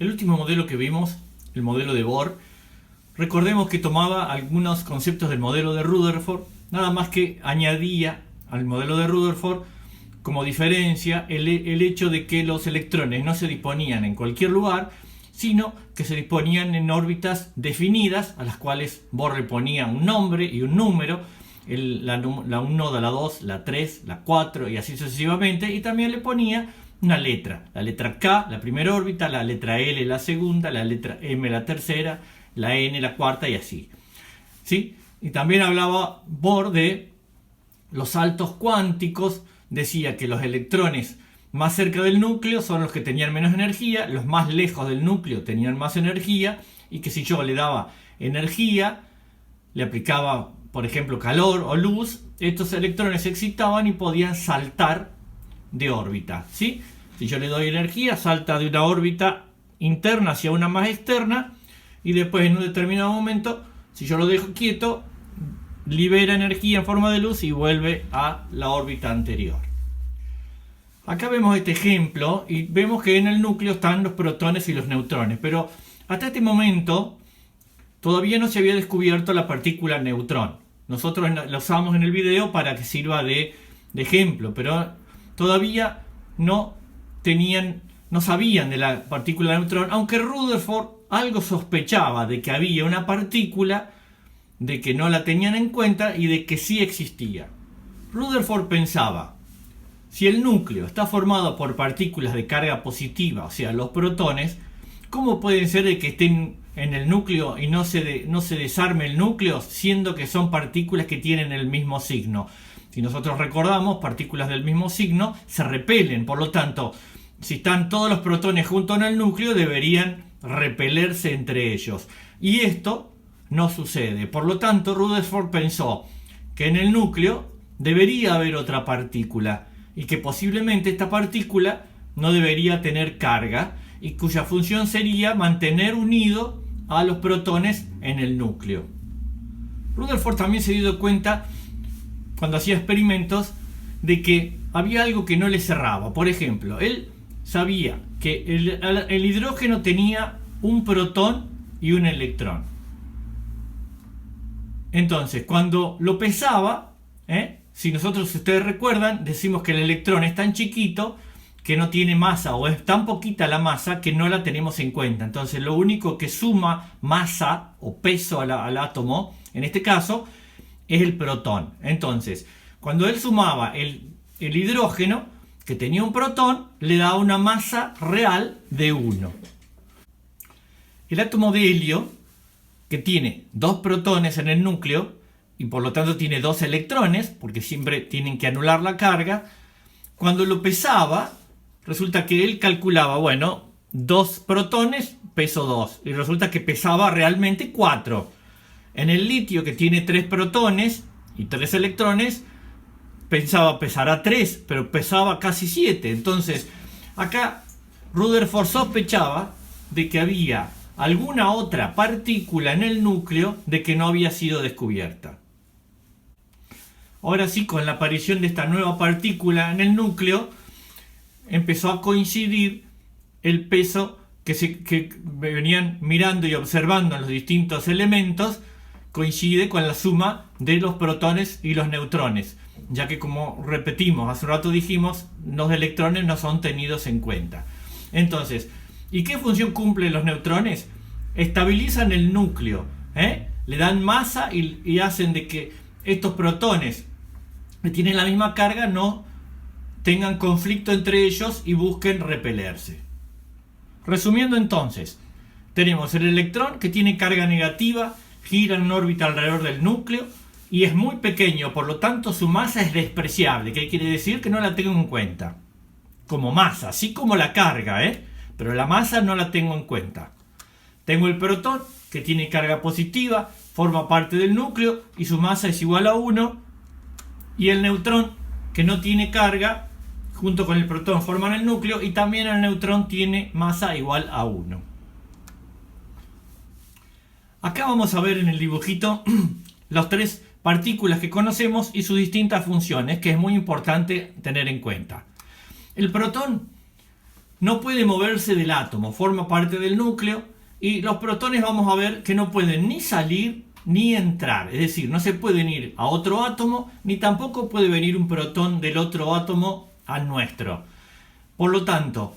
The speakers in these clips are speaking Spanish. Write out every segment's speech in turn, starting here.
El último modelo que vimos, el modelo de Bohr, recordemos que tomaba algunos conceptos del modelo de Rutherford, nada más que añadía al modelo de Rutherford como diferencia el hecho de que los electrones no se disponían en cualquier lugar, sino que se disponían en órbitas definidas, a las cuales Bohr le ponía un nombre y un número, la 1, la 2, la 3, la 4 y así sucesivamente, y también le ponía una letra, la letra K, la primera órbita, la letra L, la segunda, la letra M, la tercera, la N, la cuarta y así, ¿sí? Y también hablaba Bohr de los saltos cuánticos, decía que los electrones más cerca del núcleo son los que tenían menos energía, los más lejos del núcleo tenían más energía, y que si yo le daba energía, le aplicaba, por ejemplo, calor o luz, estos electrones se excitaban y podían saltar de órbita, ¿sí? Si yo le doy energía, salta de una órbita interna hacia una más externa, y después en un determinado momento, si yo lo dejo quieto, libera energía en forma de luz y vuelve a la órbita anterior. Acá vemos este ejemplo y vemos que en el núcleo están los protones y los neutrones, pero hasta este momento todavía no se había descubierto la partícula neutrón. Nosotros la usamos en el video para que sirva de ejemplo, pero todavía no sabían de la partícula neutrón, aunque Rutherford algo sospechaba de que había una partícula, de que no la tenían en cuenta y de que sí existía. Rutherford pensaba: si el núcleo está formado por partículas de carga positiva, o sea, los protones, ¿cómo puede ser de que estén en el núcleo y no se desarme el núcleo, siendo que son partículas que tienen el mismo signo? Si nosotros recordamos, partículas del mismo signo se repelen, por lo tanto, si están todos los protones juntos en el núcleo, deberían repelerse entre ellos. Y esto no sucede. Por lo tanto, Rutherford pensó que en el núcleo debería haber otra partícula, y que posiblemente esta partícula no debería tener carga, y cuya función sería mantener unido a los protones en el núcleo. Rutherford también se dio cuenta, cuando hacía experimentos, de que había algo que no le cerraba. Por ejemplo, él sabía que el hidrógeno tenía un protón y un electrón. Entonces, cuando lo pesaba, si ustedes recuerdan, decimos que el electrón es tan chiquito que no tiene masa, o es tan poquita la masa que no la tenemos en cuenta. Entonces, lo único que suma masa o peso al átomo, en este caso, es el protón. Entonces, cuando él sumaba el hidrógeno, que tenía un protón, le daba una masa real de 1. El átomo de helio, que tiene 2 protones en el núcleo, y por lo tanto tiene 2 electrones, porque siempre tienen que anular la carga, cuando lo pesaba, resulta que él calculaba, 2 protones, peso 2, y resulta que pesaba realmente 4. En el litio, que tiene 3 protones y 3 electrones, pensaba pesar a 3, pero pesaba casi 7. Entonces, acá Rutherford sospechaba de que había alguna otra partícula en el núcleo de que no había sido descubierta. Ahora sí, con la aparición de esta nueva partícula en el núcleo, empezó a coincidir el peso que venían mirando y observando en los distintos elementos, coincide con la suma de los protones y los neutrones, ya que, como repetimos, hace un rato dijimos, los electrones no son tenidos en cuenta. Entonces, ¿y qué función cumplen los neutrones? Estabilizan el núcleo, le dan masa y hacen de que estos protones que tienen la misma carga no tengan conflicto entre ellos y busquen repelerse. Resumiendo entonces, tenemos el electrón que tiene carga negativa, gira en órbita alrededor del núcleo y es muy pequeño, por lo tanto su masa es despreciable. ¿Qué quiere decir? Que no la tengo en cuenta como masa, así como la carga, pero la masa no la tengo en cuenta. Tengo el protón que tiene carga positiva, forma parte del núcleo y su masa es igual a 1, y el neutrón que no tiene carga, junto con el protón forman el núcleo, y también el neutrón tiene masa igual a 1. Acá vamos a ver en el dibujito las 3 partículas que conocemos y sus distintas funciones, que es muy importante tener en cuenta. El protón no puede moverse del átomo, forma parte del núcleo, y los protones vamos a ver que no pueden ni salir ni entrar, es decir, no se pueden ir a otro átomo, ni tampoco puede venir un protón del otro átomo al nuestro. Por lo tanto,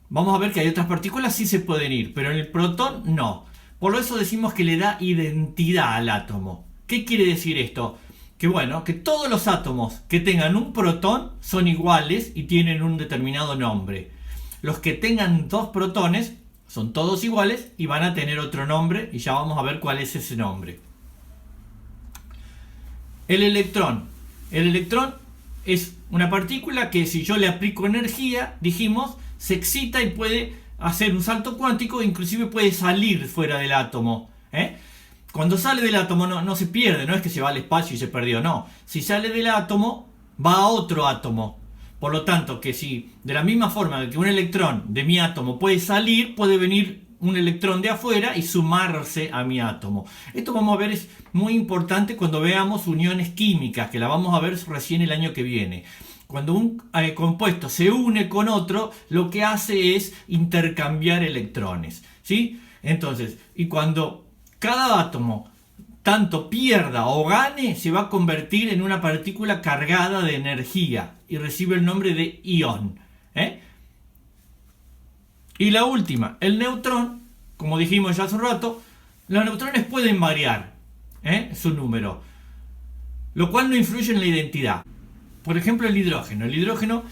vamos a ver que hay otras partículas sí se pueden ir, pero en el protón no. Por eso decimos que le da identidad al átomo. ¿Qué quiere decir esto? Que bueno, que todos los átomos que tengan un protón son iguales y tienen un determinado nombre. Los que tengan dos protones son todos iguales y van a tener otro nombre, y ya vamos a ver cuál es ese nombre. El electrón. El electrón es una partícula que, si yo le aplico energía, dijimos, se excita y puede hacer un salto cuántico, inclusive puede salir fuera del átomo. Cuando sale del átomo no se pierde, no es que se va al espacio y se perdió, no. Si sale del átomo, va a otro átomo. Por lo tanto, que si de la misma forma que un electrón de mi átomo puede salir, puede venir un electrón de afuera y sumarse a mi átomo. Esto vamos a ver, es muy importante cuando veamos uniones químicas, que la vamos a ver recién el año que viene. Cuando un compuesto se une con otro, lo que hace es intercambiar electrones, ¿sí? Entonces, y cuando cada átomo tanto pierda o gane, se va a convertir en una partícula cargada de energía y recibe el nombre de ión. Y la última, el neutrón, como dijimos ya hace un rato, los neutrones pueden variar su número, lo cual no influye en la identidad. Por ejemplo, el hidrógeno. El hidrógeno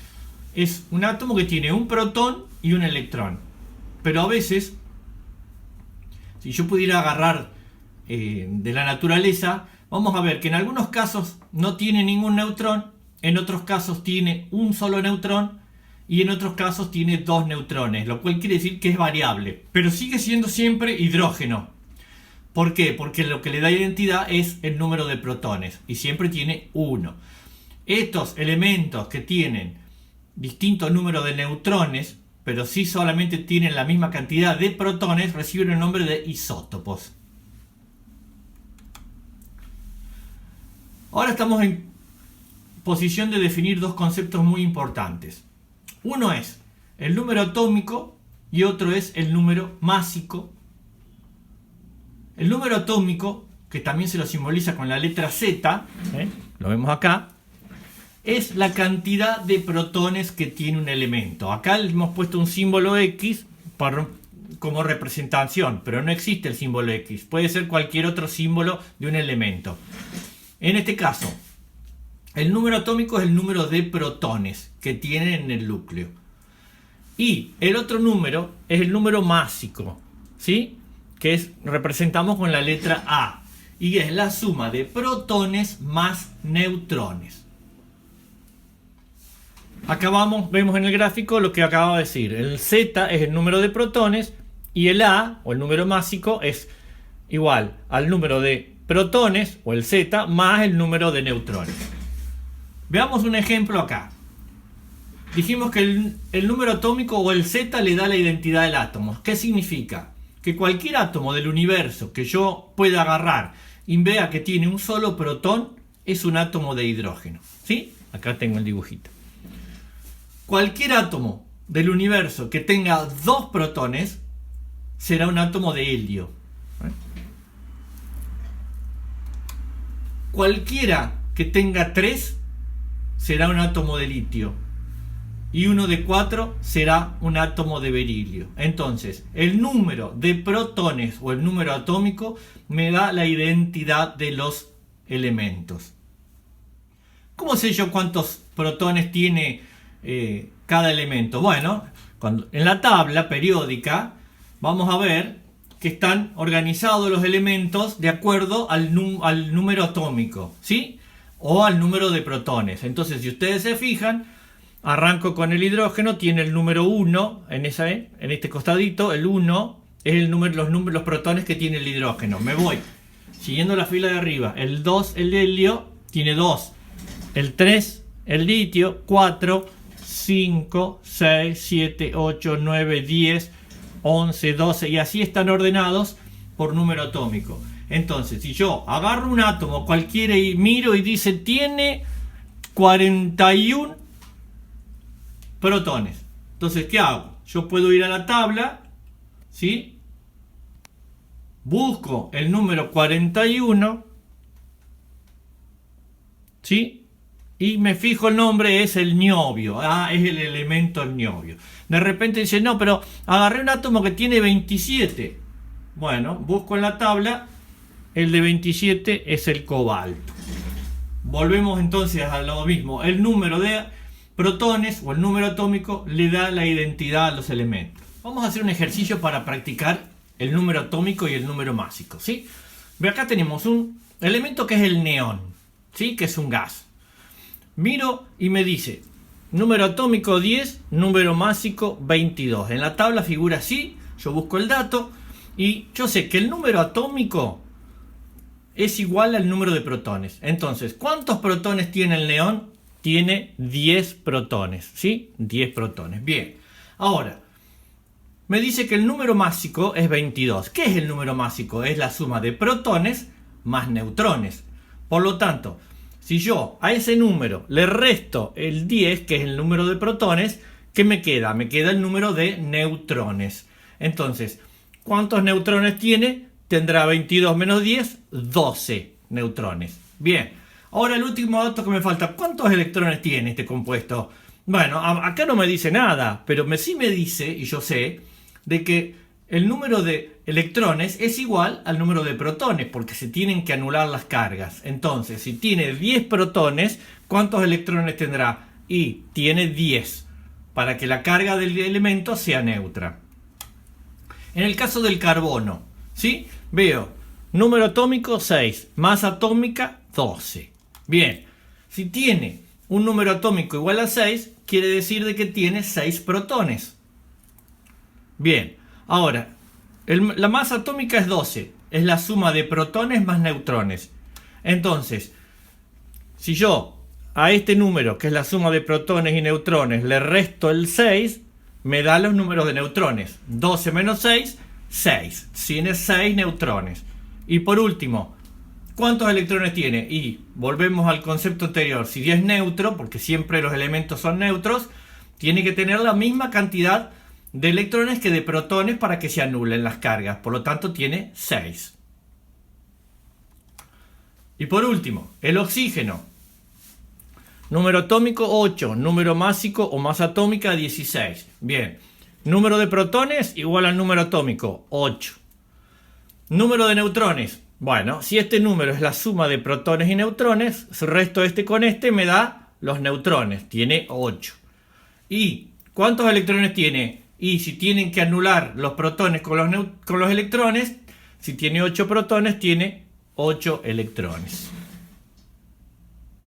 es un átomo que tiene un protón y un electrón. Pero a veces, si yo pudiera agarrar de la naturaleza, vamos a ver que en algunos casos no tiene ningún neutrón, en otros casos tiene un solo neutrón y en otros casos tiene dos neutrones, lo cual quiere decir que es variable, pero sigue siendo siempre hidrógeno. ¿Por qué? Porque lo que le da identidad es el número de protones y siempre tiene uno. Estos elementos que tienen distinto número de neutrones, pero sí solamente tienen la misma cantidad de protones, reciben el nombre de isótopos. Ahora estamos en posición de definir dos conceptos muy importantes. Uno es el número atómico y otro es el número másico. El número atómico, que también se lo simboliza con la letra Z, lo vemos acá, es la cantidad de protones que tiene un elemento. Acá le hemos puesto un símbolo X como representación, pero no existe el símbolo X. Puede ser cualquier otro símbolo de un elemento. En este caso, el número atómico es el número de protones que tiene en el núcleo. Y el otro número es el número másico, ¿sí? Que representamos con la letra A. Y es la suma de protones más neutrones. Acá vemos en el gráfico lo que acabo de decir. El Z es el número de protones y el A, o el número másico, es igual al número de protones, o el Z, más el número de neutrones. Veamos un ejemplo acá. Dijimos que el número atómico o el Z le da la identidad del átomo. ¿Qué significa? Que cualquier átomo del universo que yo pueda agarrar y vea que tiene un solo protón es un átomo de hidrógeno. ¿Sí? Acá tengo el dibujito. Cualquier átomo del universo que tenga dos protones será un átomo de helio. Cualquiera que tenga 3 será un átomo de litio. Y uno de 4 será un átomo de berilio. Entonces, el número de protones o el número atómico me da la identidad de los elementos. ¿Cómo sé yo cuántos protones tiene cada elemento? Bueno, en la tabla periódica vamos a ver que están organizados los elementos de acuerdo al número atómico, ¿sí? O al número de protones. Entonces, si ustedes se fijan, arranco con el hidrógeno, tiene el número 1 en este costadito. El 1 es los protones que tiene el hidrógeno. Me voy siguiendo la fila de arriba. El 2, el helio, tiene 2. El 3, el litio, 4, 5, 6, 7, 8, 9, 10, 11, 12, y así están ordenados por número atómico. Entonces, si yo agarro un átomo cualquiera y miro y dice tiene 41 protones, entonces, ¿qué hago? yo puedo ir a la tabla, ¿sí? Busco el número 41, ¿sí? Y me fijo el nombre, es el niobio. Es el elemento niobio. De repente dice, no, pero agarré un átomo que tiene 27. Bueno, busco en la tabla, el de 27 es el cobalto. Volvemos entonces a lo mismo. El número de protones o el número atómico le da la identidad a los elementos. Vamos a hacer un ejercicio para practicar el número atómico y el número másico, ¿sí? Ve, acá tenemos un elemento que es el neón, ¿sí? Que es un gas. Miro y me dice número atómico 10, número másico 22. En la tabla figura así, yo busco el dato y yo sé que el número atómico es igual al número de protones. Entonces, ¿cuántos protones tiene el neón? Tiene 10 protones, ¿sí? 10 protones. Bien. Ahora, me dice que el número másico es 22. ¿Qué es el número másico? Es la suma de protones más neutrones. Por lo tanto, si yo a ese número le resto el 10, que es el número de protones, ¿qué me queda? Me queda el número de neutrones. Entonces, ¿cuántos neutrones tiene? Tendrá 22 menos 10, 12 neutrones. Bien, ahora el último dato que me falta. ¿Cuántos electrones tiene este compuesto? Bueno, acá no me dice nada, pero sí me dice, y yo sé, de que el número de electrones es igual al número de protones, porque se tienen que anular las cargas. Entonces, si tiene 10 protones, ¿cuántos electrones tendrá? Y tiene 10, para que la carga del elemento sea neutra. En el caso del carbono, ¿sí? Veo número atómico 6, masa atómica 12. Bien, si tiene un número atómico igual a 6, quiere decir de que tiene 6 protones. Bien, ahora, la masa atómica es 12, es la suma de protones más neutrones. Entonces, si yo a este número, que es la suma de protones y neutrones, le resto el 6, me da los números de neutrones. 12 menos 6, 6. Tiene 6 neutrones. Y por último, ¿cuántos electrones tiene? Y volvemos al concepto anterior. Si es neutro, porque siempre los elementos son neutros, tiene que tener la misma cantidad de electrones que de protones para que se anulen las cargas. Por lo tanto, tiene 6. Y por último, el oxígeno. Número atómico 8, número másico o masa atómica 16. Bien, número de protones igual al número atómico 8. Número de neutrones. Bueno, si este número es la suma de protones y neutrones, resto este con este me da los neutrones, tiene 8. ¿Y cuántos electrones tiene? Y si tienen que anular los protones con los electrones, si tiene 8 protones, tiene 8 electrones.